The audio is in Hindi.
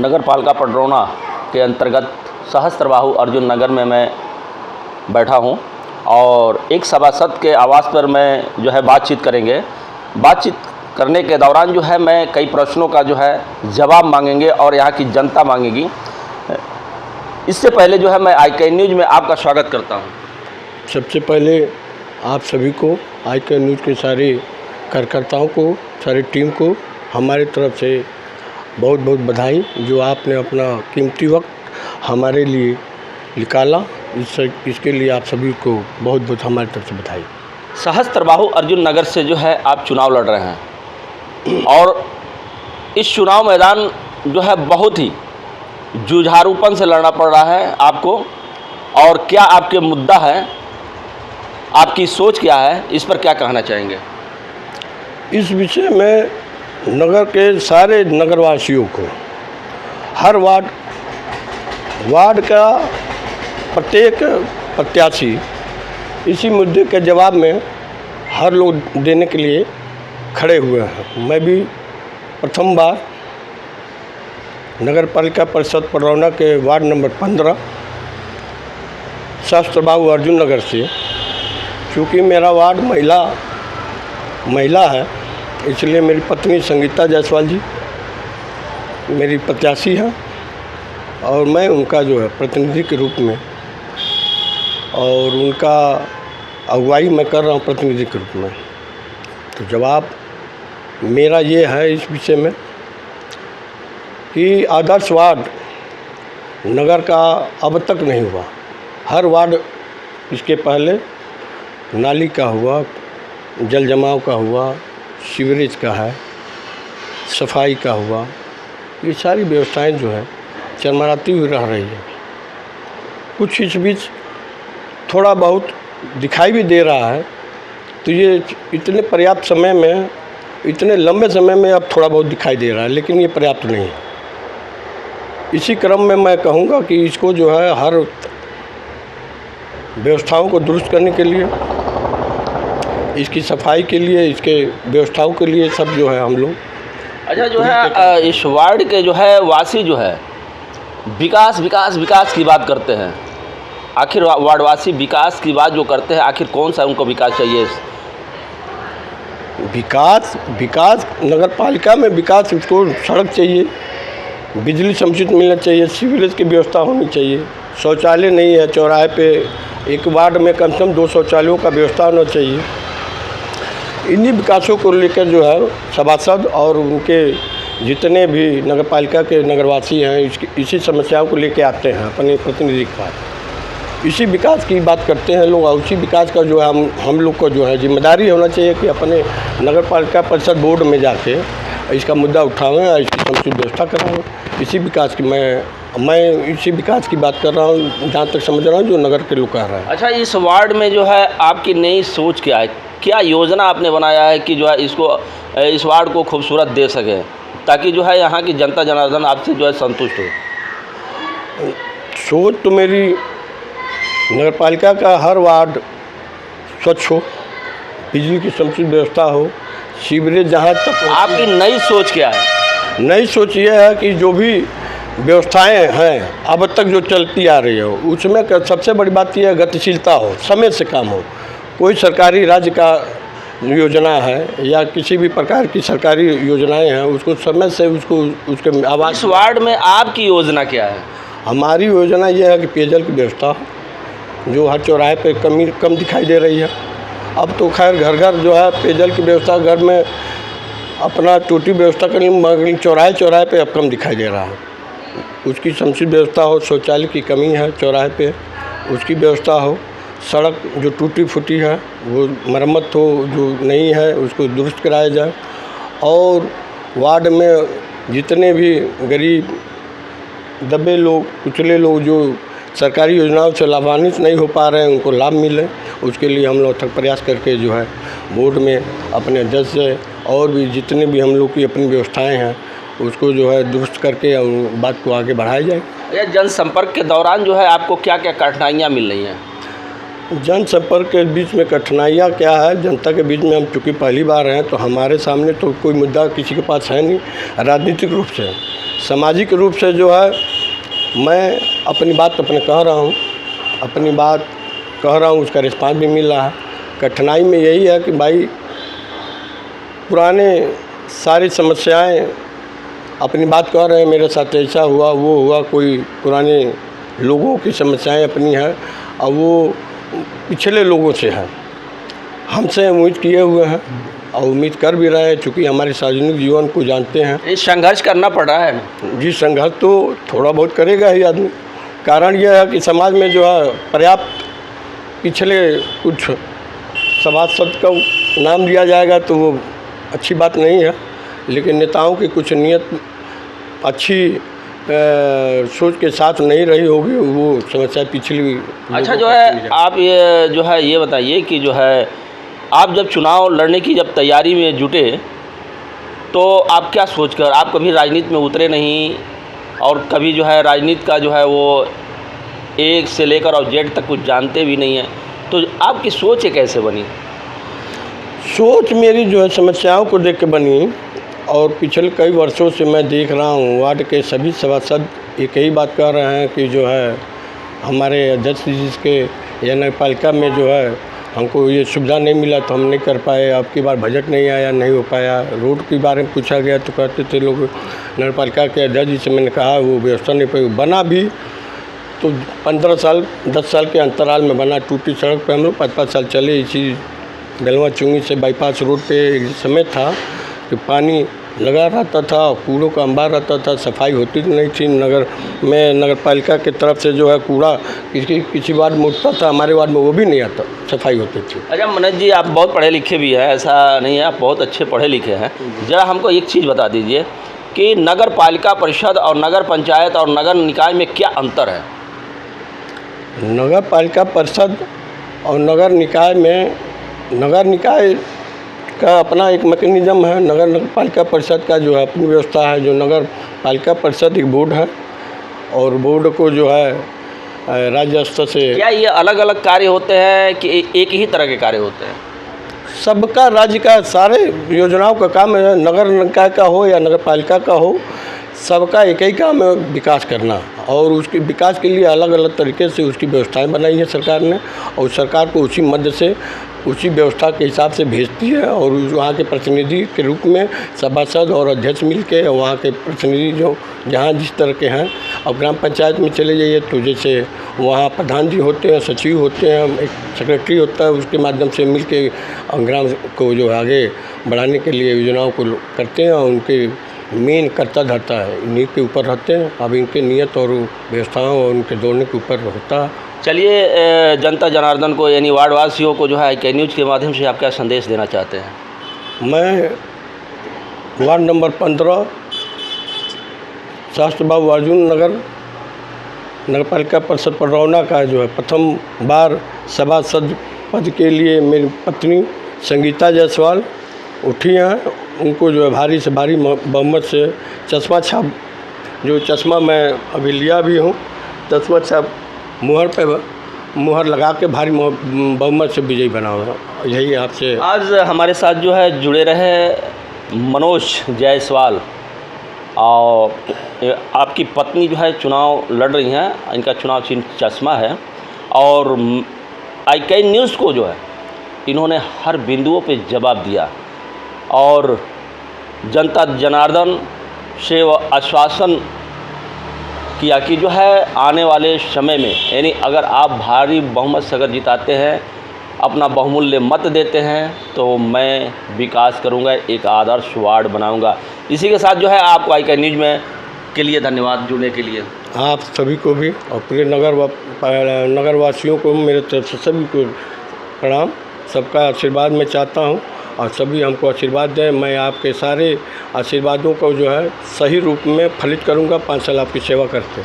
नगर पालिका पडरौना के अंतर्गत सहस्त्रबाहु अर्जुन नगर में मैं बैठा हूं और एक सभासद के आवास पर मैं जो है बातचीत करेंगे। बातचीत करने के दौरान जो है मैं कई प्रश्नों का जो है जवाब मांगेंगे और यहाँ की जनता मांगेगी। इससे पहले जो है मैं IK न्यूज़ में आपका स्वागत करता हूँ। सबसे पहले आप सभी को IK न्यूज़ के सारे कार्यकर्ताओं को, सारी टीम को हमारे तरफ से बहुत बहुत बधाई, जो आपने अपना कीमती वक्त हमारे लिए निकाला। इसके लिए आप सभी को बहुत बहुत हमारी तरफ से बधाई। सहस्त्रबाहु अर्जुन नगर से जो है आप चुनाव लड़ रहे हैं और इस चुनाव मैदान जो है बहुत ही जुझारूपन से लड़ना पड़ रहा है आपको। और क्या आपके मुद्दा है, आपकी सोच क्या है, इस पर क्या कहना चाहेंगे? इस विषय में नगर के सारे नगरवासियों को, हर वार्ड का प्रत्येक प्रत्याशी इसी मुद्दे के जवाब में हर लोग देने के लिए खड़े हुए हैं। मैं भी प्रथम बार नगर पालिका परिषद पडरौना के वार्ड नंबर 15 सहस्त्रबाहु अर्जुन नगर से, चूँकि मेरा वार्ड महिला है, इसलिए मेरी पत्नी संगीता जायसवाल जी मेरी प्रत्याशी हैं और मैं उनका जो है प्रतिनिधि के रूप में, और उनका अगुवाई मैं कर रहा हूँ प्रतिनिधि के रूप में। तो जवाब मेरा ये है इस विषय में कि आदर्श वार्ड नगर का अब तक नहीं हुआ। हर वार्ड इसके पहले नाली का हुआ, जल जमाव का हुआ, सीवरेज का है, सफाई का हुआ, ये सारी व्यवस्थाएं जो है चरमराती हुई रह रही है। कुछ इस बीच थोड़ा बहुत दिखाई भी दे रहा है, तो ये इतने पर्याप्त समय में, इतने लंबे समय में अब थोड़ा बहुत दिखाई दे रहा है, लेकिन ये पर्याप्त नहीं है। इसी क्रम में मैं कहूँगा कि इसको जो है हर व्यवस्थाओं को दुरुस्त करने के लिए, इसकी सफाई के लिए, इसके व्यवस्थाओं के लिए सब जो है हम लोग। अच्छा, जो है इस वार्ड के जो है वासी जो है विकास विकास विकास की बात करते हैं। आखिर वार्डवासी विकास की बात जो करते हैं, आखिर कौन सा उनको विकास चाहिए? विकास नगर पालिका में विकास, उसको सड़क चाहिए, बिजली समुचित मिलना चाहिए, सीवरेज की व्यवस्था होनी चाहिए, शौचालय नहीं है चौराहे पे, एक वार्ड में कम से कम 2 शौचालयों का व्यवस्था होना चाहिए। इन्हीं विकासों को लेकर जो है सभासद और उनके जितने भी नगर पालिका के नगरवासी हैं इसी समस्याओं को लेकर आते हैं अपने प्रतिनिधि के पास। इसी विकास की बात करते हैं लोग, और उसी विकास का जो है हम लोग को जो है जिम्मेदारी होना चाहिए कि अपने नगर पालिका परिषद बोर्ड में जाके इसका मुद्दा उठावें और इसकी समुचित व्यवस्था कराएँ। इसी विकास की मैं इसी विकास की बात कर रहा हूँ, जहाँ तक समझ रहा हूँ जो नगर के लोग कह रहे हैं। अच्छा, इस वार्ड में जो है आपकी नई सोच क्या है? क्या योजना आपने बनाया है कि जो है इस वार्ड को खूबसूरत दे सके, ताकि जो है यहाँ की जनता जनार्दन आपसे जो है संतुष्ट हो? सोच तो मेरी नगर पालिका का हर वार्ड स्वच्छ हो, बिजली की समुचित व्यवस्था हो, सीवरेज जहाँ तक। आपकी नई सोच क्या है? नई सोच ये है कि जो भी व्यवस्थाएं हैं अब तक जो चलती आ रही हो, उसमें सबसे बड़ी बात यह है गतिशीलता हो, समय से काम हो। कोई सरकारी राज्य का योजना है या किसी भी प्रकार की सरकारी योजनाएं हैं, उसको समय से उसके आवास। इस वार्ड में आपकी योजना क्या है? हमारी योजना यह है कि पेयजल की व्यवस्था, जो हर चौराहे पे कम दिखाई दे रही है। अब तो खैर घर घर जो है पेयजल की व्यवस्था, घर में अपना टूटी व्यवस्था करनी, मगर चौराहे पे अब कम दिखाई दे रहा है। उसकी समुचित व्यवस्था हो, शौचालय की कमी है चौराहे पे, उसकी व्यवस्था हो, सड़क जो टूटी फूटी है वो मरम्मत हो, जो नहीं है उसको दुरुस्त कराया जाए, और वार्ड में जितने भी गरीब दबे लोग, कुचले लोग जो सरकारी योजनाओं से लाभान्वित नहीं हो पा रहे हैं, उनको लाभ मिले, उसके लिए हम लोग अथक प्रयास करके जो है बोर्ड में अपने अध्यक्ष से और भी जितने भी हम लोग की अपनी व्यवस्थाएं हैं उसको जो है दुरुस्त करके बात को आगे बढ़ाया जाए। जनसंपर्क के दौरान जो है आपको क्या क्या कठिनाइयाँ मिल रही हैं? जनसंपर्क के बीच में कठिनाइयाँ क्या है, जनता के बीच में हम चूँकि पहली बार हैं तो हमारे सामने तो कोई मुद्दा किसी के पास है नहीं। राजनीतिक रूप से, सामाजिक रूप से जो है मैं अपनी बात अपने कह रहा हूँ, उसका रिस्पांस भी मिल रहा है। कठिनाई में यही है कि भाई पुराने सारी समस्याएं अपनी बात कह रहे हैं, मेरे साथ ऐसा हुआ वो हुआ, कोई पुराने लोगों की समस्याएं अपनी हैं और वो पिछले लोगों से हैं, हमसे उम्मीद किए हुए हैं और उम्मीद कर भी रहे हैं, चूँकि हमारे सार्वजनिक जीवन को जानते हैं। ये संघर्ष करना पड़ रहा है जी, संघर्ष तो थोड़ा बहुत करेगा ही आदमी। कारण यह है कि समाज में जो है पर्याप्त पिछले कुछ सभासद का नाम दिया जाएगा तो वो अच्छी बात नहीं है, लेकिन नेताओं की कुछ नीयत अच्छी सोच के साथ नहीं रही होगी, वो समस्या पिछली। अच्छा, जो है आप ये बताइए कि जो है आप जब चुनाव लड़ने की जब तैयारी में जुटे तो आप क्या सोचकर, आप कभी राजनीति में उतरे नहीं और कभी जो है राजनीति का जो है वो एक से लेकर और जेड तक कुछ जानते भी नहीं हैं, तो आपकी सोच ये कैसे बनी? सोच मेरी जो है समस्याओं को देख के बनी और पिछले कई वर्षों से मैं देख रहा हूँ वार्ड के सभी सभासद एक ही बात कर रहे हैं कि जो है हमारे अध्यक्ष जी के या नगरपालिका में जो है हमको ये सुविधा नहीं मिला तो हम नहीं कर पाए, अब की बार बजट नहीं आया, नहीं हो पाया। रोड के बारे में पूछा गया तो कहते थे लोग, नगरपालिका के अध्यक्ष जी से मैंने कहा वो व्यवस्था नहीं पाई, बना भी तो 15 साल 10 साल के अंतराल में बना। टूटी सड़क पे हम लोग 5-5 साल चले। इसी गलवा चुंगी से बाईपास रोड पे एक समय था कि पानी लगा रहता था, कूड़ों का अंबार रहता था, सफाई होती नहीं थी। नगर पालिका की तरफ से जो है कूड़ा किसी वार्ड में उठता था, हमारे वार्ड में वो भी नहीं आता, सफाई होती थी। अच्छा मनोज जी, आप बहुत पढ़े लिखे भी हैं, ऐसा नहीं है, आप बहुत अच्छे पढ़े लिखे हैं। ज़रा हमको एक चीज़ बता दीजिए कि नगर पालिका परिषद और नगर पंचायत और नगर निकाय में क्या अंतर है? नगर पालिका परिषद और नगर निकाय में, नगर निकाय का अपना एक मैकेनिज़्म है, नगर पालिका परिषद का जो है अपनी व्यवस्था है। जो नगर पालिका परिषद एक बोर्ड है और बोर्ड को जो है राज्य स्तर से। क्या ये अलग अलग कार्य होते हैं कि एक ही तरह के कार्य होते हैं? सबका राज्य का सारे योजनाओं का काम है, नगर निकाय का हो या नगर पालिका का हो, सबका एक ही काम है, विकास करना। और उसके विकास के लिए अलग अलग तरीके से उसकी व्यवस्थाएं बनाई है सरकार ने, और सरकार को उसी मध्य से उसी व्यवस्था के हिसाब से भेजती है। और वहाँ के प्रतिनिधि के रूप में सभासद और अध्यक्ष मिल के वहाँ के प्रतिनिधि जो जहाँ जिस तरह के हैं। और ग्राम पंचायत में चले जाइए तो जैसे वहाँ प्रधान जी होते हैं, सचिव होते हैं, एक सेक्रेटरी होता है, उसके माध्यम से मिल के ग्राम को जो आगे बढ़ाने के लिए योजनाओं को करते हैं। और उनके मेन कर्ता धरता है इन्हीं के ऊपर रहते हैं। अब इनके नियत और व्यवस्थाओं और उनके दौड़ने के ऊपर होता है। चलिए, जनता जनार्दन को यानी वार्ड वासियों को जो है IK न्यूज़ के माध्यम से आप क्या संदेश देना चाहते हैं? मैं वार्ड नंबर 15 शास्त्री बाबू अर्जुन नगर पालिका परिषद पररौना का जो है प्रथम बार सभासद पद के लिए मेरी पत्नी संगीता जायसवाल उठी हैं। उनको जो है भारी से भारी बहुमत से चश्मा छाप, जो चश्मा मैं अभी लिया भी हूँ, चश्मा छाप मुहर पे मुहर लगा के भारी बहुमत से विजयी बनाऊंगा। यही आपसे आज हमारे साथ जो है जुड़े रहे मनोज जायसवाल, और आपकी पत्नी जो है चुनाव लड़ रही हैं, इनका चुनाव चिन्ह चश्मा है। और IK न्यूज़ को जो है इन्होंने हर बिंदुओं पे जवाब दिया और जनता जनार्दन से वो आश्वासन किया कि जो है आने वाले समय में, यानी अगर आप भारी बहुमत से अगर जिताते हैं, अपना बहुमूल्य मत देते हैं, तो मैं विकास करूंगा, एक आदर्श वार्ड बनाऊंगा। इसी के साथ जो है आपको IK न्यूज़ में के लिए धन्यवाद जुड़ने के लिए। आप सभी को भी और पूरे नगरवासियों को मेरे तरफ से सभी को प्रणाम। सबका आशीर्वाद मैं चाहता हूं और सभी हमको आशीर्वाद दें। मैं आपके सारे आशीर्वादों को जो है सही रूप में फलित करूंगा 5 साल आपकी सेवा करके।